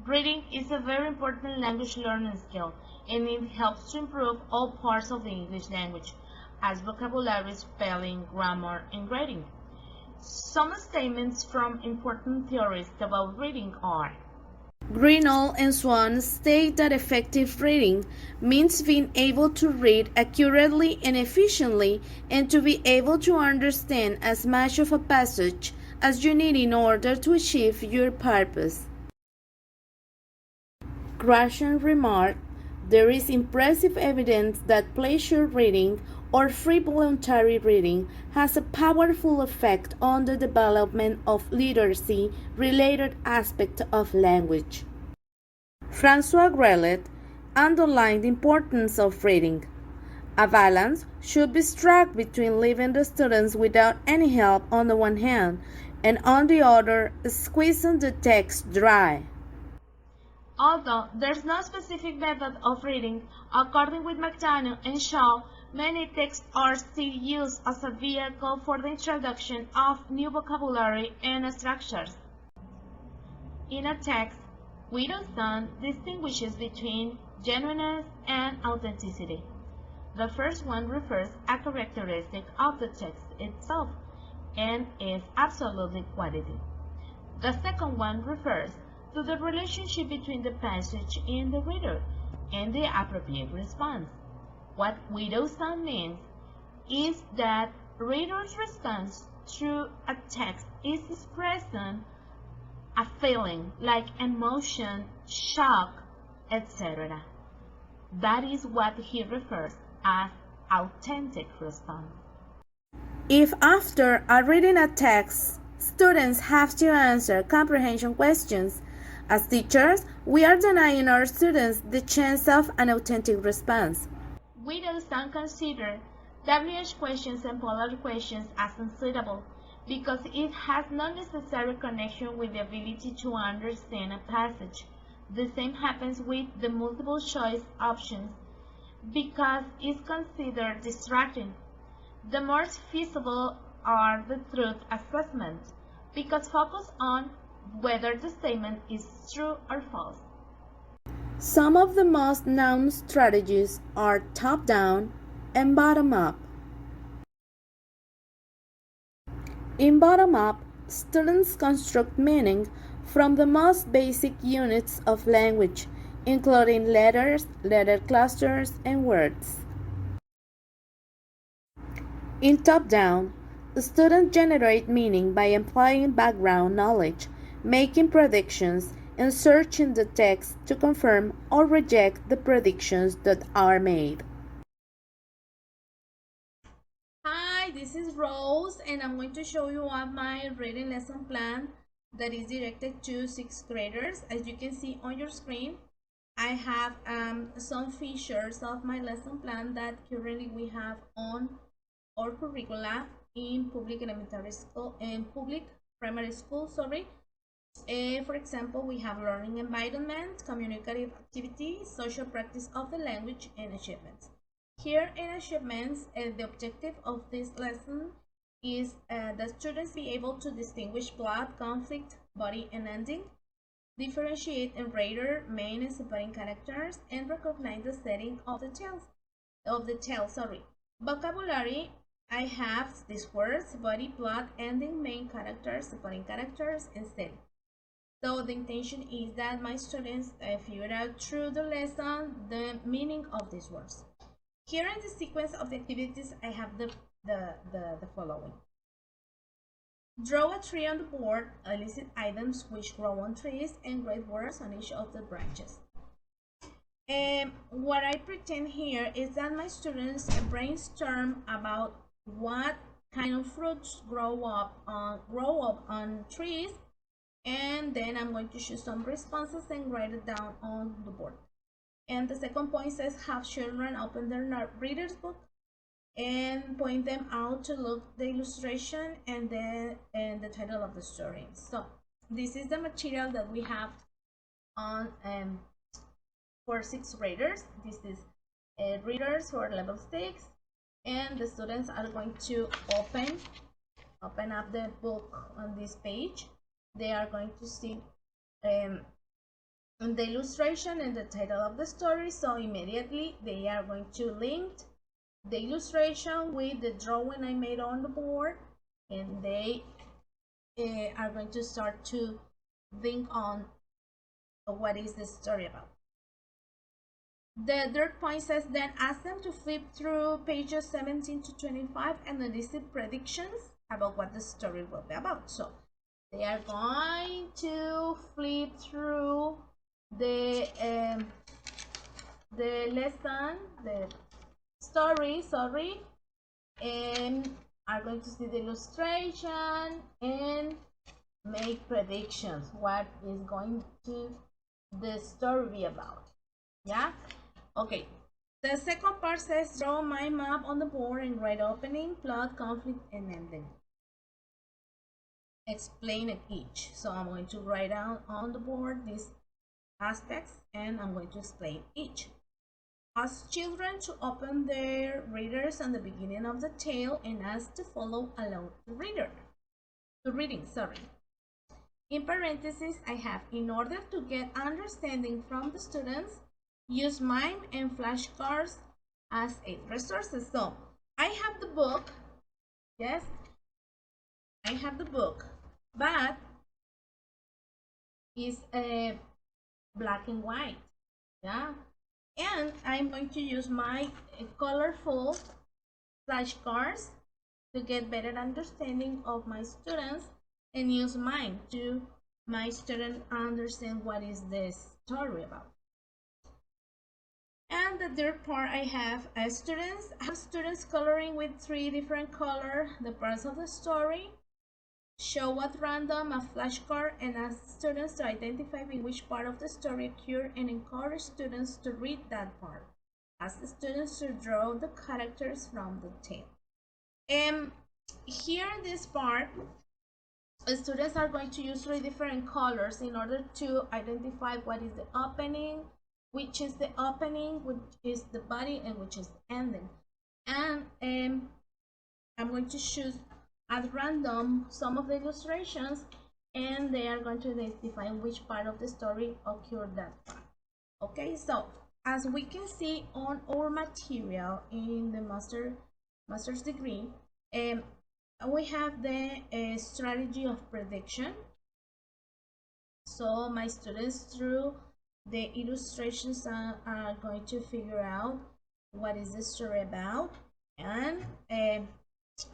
Reading is a very important language learning skill, and it helps to improve all parts of the English language, as vocabulary, spelling, grammar, and grading. Some statements from important theorists about reading are: Grinnell and Swan state that effective reading means being able to read accurately and efficiently and to be able to understand as much of a passage as you need in order to achieve your purpose. Gratian remarked, "There is impressive evidence that pleasure reading or free voluntary reading has a powerful effect on the development of literacy-related aspects of language." François Grelet underlined the importance of reading. A balance should be struck between leaving the students without any help on the one hand, and on the other, squeezing the text dry. Although there's no specific method of reading, according with McDaniel and Shaw, many texts are still used as a vehicle for the introduction of new vocabulary and structures. In a text, Whittleston distinguishes between genuineness and authenticity. The first one refers a characteristic of the text itself and is absolutely quality. The second one refers to the relationship between the passage and the reader and the appropriate response. What Whittleston means is that readers' response to a text is expressing a feeling like emotion, shock, etc. That is what he refers as authentic response. If after reading a text, students have to answer comprehension questions, as teachers, we are denying our students the chance of an authentic response. Whittleston considered WH questions and polar questions as unsuitable because it has no necessary connection with the ability to understand a passage. The same happens with the multiple choice options because it's considered distracting. The more feasible are the truth assessments because focus on whether the statement is true or false. Some of the most known strategies are top-down and bottom-up. In bottom-up, students construct meaning from the most basic units of language, including letters, letter clusters, and words. In top-down, students generate meaning by employing background knowledge, making predictions, and searching the text to confirm or reject the predictions that are made. Hi, this is Rose, and I'm going to show you my reading lesson plan that is directed to 6th graders. As you can see on your screen, I have some features of my lesson plan that currently we have on our curricula in public elementary school and public primary school. For example, we have learning environment, communicative activities, social practice of the language, and achievements. Here in achievements, the objective of this lesson is that students be able to distinguish plot, conflict, body, and ending, differentiate and rate main and supporting characters, and recognize the setting of the tale. Vocabulary, I have these words: body, plot, ending, main characters, supporting characters, and setting. So the intention is that my students figure out through the lesson the meaning of these words. Here in the sequence of the activities, I have the following. Draw a tree on the board, elicit items which grow on trees, and grade words on each of the branches. What I pretend here is that my students brainstorm about what kind of fruits grow up on trees, and then I'm going to choose some responses and write it down on the board. And the second point says, have children open their reader's book and point them out to look the illustration and the title of the story. So this is the material that we have on for 6th graders. This is readers for level 6, and the students are going to open up the book on this page. They are going to see the illustration and the title of the story. So immediately they are going to link the illustration with the drawing I made on the board, and they are going to start to think on what is the story about. The third point says, then ask them to flip through pages 17 to 25 and elicit predictions about what the story will be about. So they are going to flip through the lesson, the story, sorry, and are going to see the illustration and make predictions. What is going to the story be about? Yeah. Okay. The second part says, draw my map on the board and write opening, plot, conflict, and ending. Explain it each. So I'm going to write down on the board these aspects and I'm going to explain each. Ask children to open their readers at the beginning of the tale and ask to follow along the reading. In parentheses, I have, in order to get understanding from the students, use mime and flashcards as aid resources. So I have the book, yes, I have the book, but it's black and white, yeah, and I'm going to use my colorful flashcards to get better understanding of my students and use mine to my students understand what is this story about. And the third part, I have students coloring with 3 different colors the parts of the story. Show at random a flashcard and ask students to identify in which part of the story occurred and encourage students to read that part. Ask the students to draw the characters from the tale. And here in this part, students are going to use 3 different colors in order to identify what is the opening, which is the opening, which is the body, and which is the ending. And I'm going to choose at random some of the illustrations, and they are going to identify which part of the story occurred that part. Okay, so as we can see on our material in the master's degree, we have the strategy of prediction. So my students, through the illustrations, are going to figure out what is the story about, and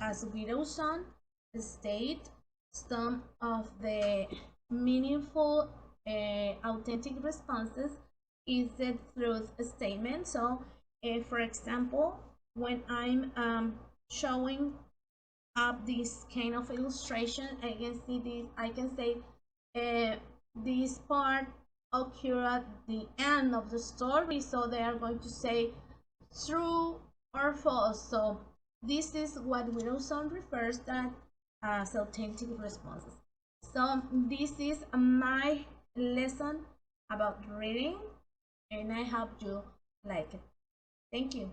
as Widowson state, some of the meaningful authentic responses is the truth statement. So for example, when I'm showing up this kind of illustration, I can see this, I can say this part occur at the end of the story, so they are going to say true or false. So this is what Widowson refers that as authentic responses. So this is my lesson about reading, and I hope you like it. Thank you.